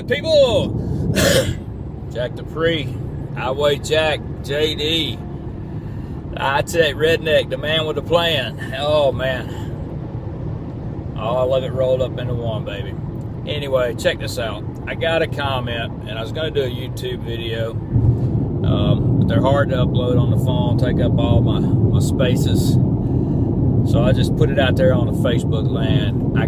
good, people? Jack Dupree, Highway Jack, JD, high-tech redneck, the man with the plan. Oh, man. All of it rolled up into one, baby. Anyway, check this out. I got a comment, and I was going to do a YouTube video, but they're hard to upload on the phone, take up all my spaces. So I just put it out there on the Facebook land. I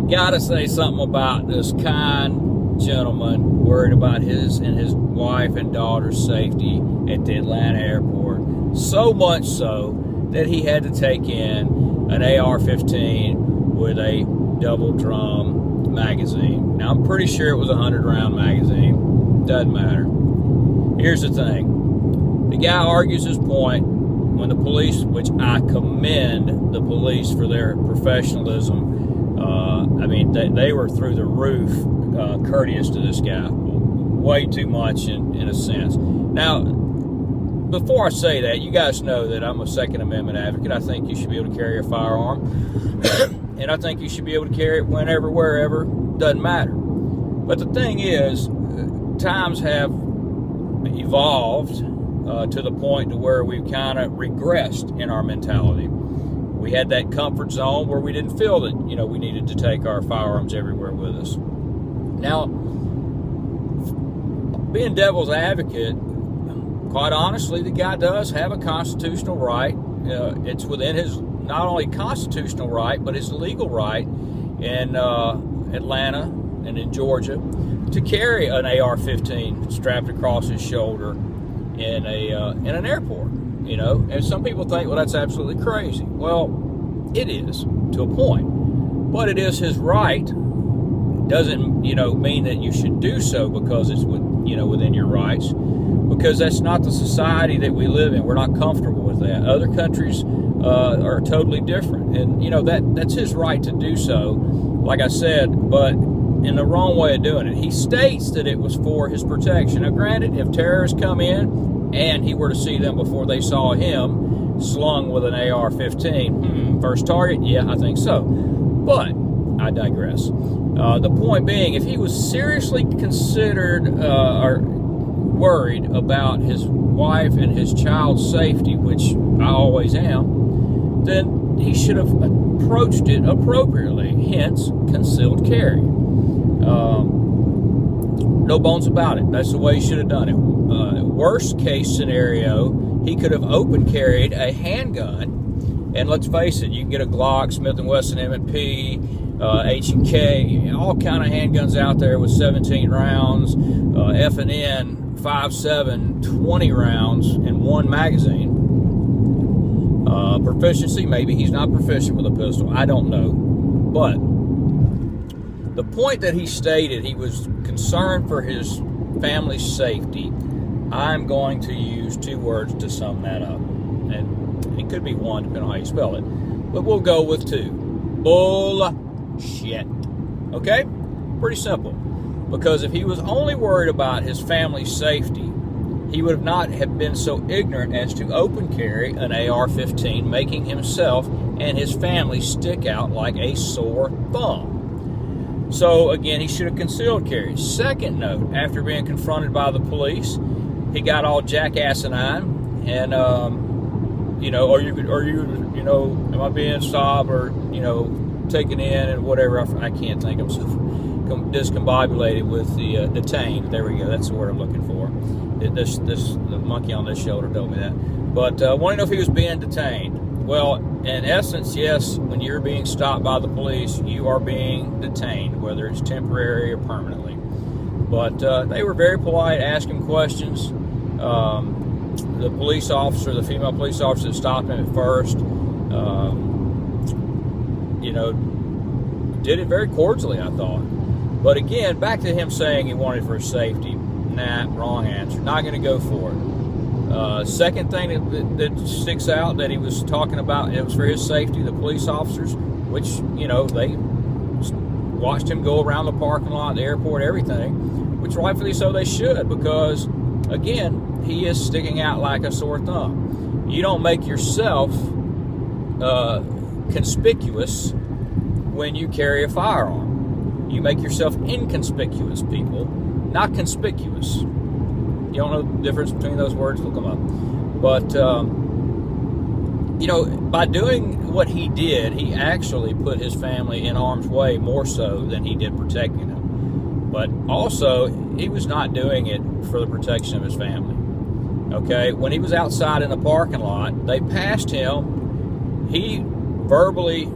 gotta say something about this kind gentleman worried about his and his wife and daughter's safety at the Atlanta airport. So much so that he had to take in an AR-15 with a double drum magazine. Now I'm pretty sure it was a 100-round magazine. Doesn't matter. Here's the thing. The guy argues his point when the police, which I commend the police for their professionalism, I mean, they were through the roof courteous to this guy. Way too much in a sense. Now, before I say that, you guys know that I'm a Second Amendment advocate. I think you should be able to carry a firearm. And I think you should be able to carry it whenever, wherever, doesn't matter. But the thing is, times have evolved to the point to where we've kind of regressed in our mentality. We had that comfort zone where we didn't feel that, we needed to take our firearms everywhere with us. Now, being devil's advocate, quite honestly, the guy does have a constitutional right. It's within his not only constitutional right, but his legal right in Atlanta and in Georgia to carry an AR-15 strapped across his shoulder in an airport. And some people think, well, that's absolutely crazy. Well, it is to a point, but it is his right. Doesn't mean that you should do so because it's within your rights, because that's not the society that we live in. We're not comfortable with that. Other countries are totally different, and that's his right to do so, like I said, but in the wrong way of doing it. He states that it was for his protection. Now granted, if terrorists come in and he were to see them before they saw him slung with an AR-15, first target, yeah, I think so, but I digress. The point being, if he was seriously considered or worried about his wife and his child's safety, which I always am, then he should have approached it appropriately, hence concealed carry. No bones about it. That's the way he should have done it. Worst case scenario, he could have open carried a handgun, and let's face it, you can get a Glock, Smith & Wesson M&P, H&K, all kind of handguns out there with 17 rounds, F&N 5.7, 20 rounds in one magazine. Proficiency, maybe he's not proficient with a pistol, I don't know, but the point that he stated, he was concerned for his family's safety. I'm going to use two words to sum that up, and it could be one depending on how you spell it, but we'll go with two. Bullshit. Okay? Pretty simple. Because if he was only worried about his family's safety, he would not have been so ignorant as to open carry an AR-15, making himself and his family stick out like a sore thumb. So again, he should have concealed carry. Second note, after being confronted by the police, he got all jackass-inine and am I being stopped or taken in and whatever. I can't think. I'm so discombobulated with the detained. There we go. That's the word I'm looking for. The monkey on this shoulder told me that. But I want to know if he was being detained. Well, in essence, yes. When you're being stopped by the police, you are being detained, whether it's temporary or permanently. But they were very polite, asked him questions. The police officer, the female police officer that stopped him at first, did it very cordially, I thought. But again, back to him saying he wanted for his safety. Nah, wrong answer. Not going to go for it. Second thing that sticks out that he was talking about, it was for his safety, the police officers, which, they watched him go around the parking lot, the airport, everything, which rightfully so they should, because, again, he is sticking out like a sore thumb. You don't make yourself conspicuous when you carry a firearm. You make yourself inconspicuous, people, not conspicuous. You don't know the difference between those words? Look them up. But, you know, by doing what he did, he actually put his family in harm's way more so than he did protecting them. But also, he was not doing it for the protection of his family. Okay, when he was outside in the parking lot, they passed him. He verbally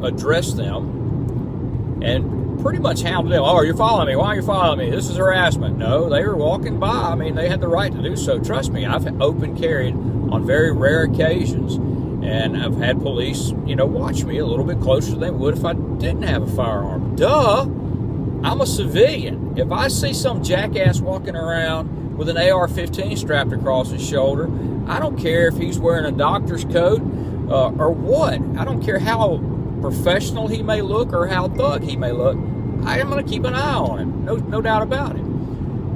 addressed them and pretty much hounded them. Oh, you're following me. Why are you following me? This is harassment. No, they were walking by. I mean, they had the right to do so. Trust me, I've open carried on very rare occasions, and I've had police, you know, watch me a little bit closer than they would if I didn't have a firearm. Duh! I'm a civilian. If I see some jackass walking around with an AR-15 strapped across his shoulder, I don't care if he's wearing a doctor's coat or what. I don't care how professional he may look or how thug he may look. I am going to keep an eye on him, no doubt about it.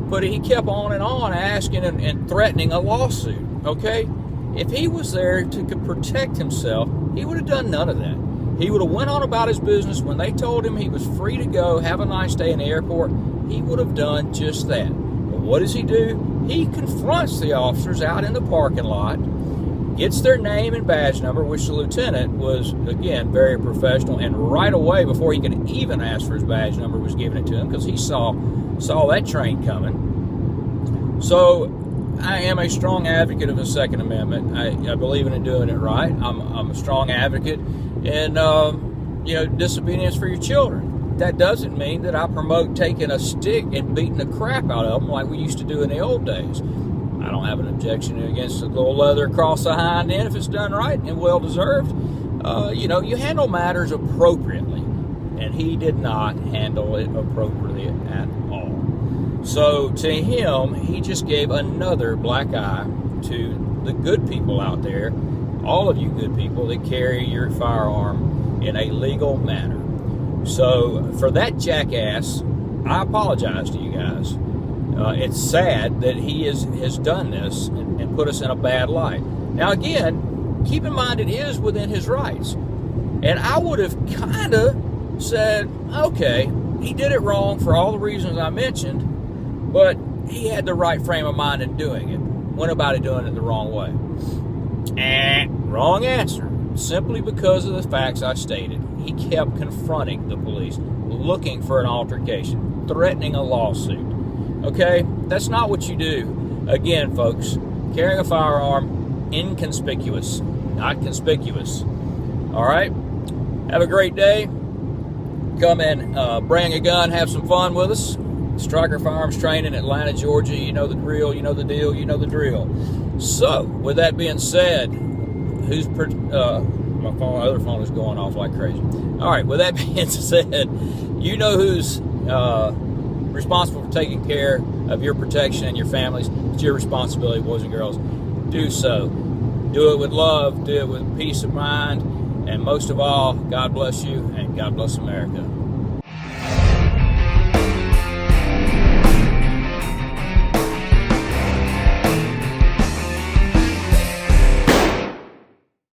But he kept on and on asking and threatening a lawsuit, okay? If he was there to protect himself, he would have done none of that. He would have went on about his business. When they told him he was free to go, have a nice day in the airport, he would have done just that. But what does he do? He confronts the officers out in the parking lot, gets their name and badge number, which the lieutenant was, again, very professional, and right away, before he could even ask for his badge number, was giving it to him because he saw that train coming. So I am a strong advocate of the Second Amendment. I believe in doing it right. I'm a strong advocate in you know, disobedience for your children. That doesn't mean that I promote taking a stick and beating the crap out of them like we used to do in the old days. I don't have an objection against a little leather across the hind end if it's done right and well deserved. You know, you handle matters appropriately, and he did not handle it appropriately at all. So to him, he just gave another black eye to the good people out there, all of you good people that carry your firearm in a legal manner. So for that jackass, I apologize to you guys. It's sad that he has done this and put us in a bad light. Now again, keep in mind it is within his rights. And I would have kind of said, okay, he did it wrong for all the reasons I mentioned, but he had the right frame of mind in doing it. Went about it doing it the wrong way. Wrong answer. Simply because of the facts I stated. He kept confronting the police, looking for an altercation, threatening a lawsuit. Okay? That's not what you do. Again, folks, carrying a firearm, inconspicuous, not conspicuous. All right? Have a great day. Come and bring a gun, have some fun with us. Striker Firearms Training, Atlanta, Georgia. You know the drill, you know the deal, you know the drill. So, with that being said, my other phone is going off like crazy. All right, with that being said, you know who's responsible for taking care of your protection and your families. It's your responsibility, boys and girls. Do so. Do it with love. Do it with peace of mind. And most of all, God bless you and God bless America.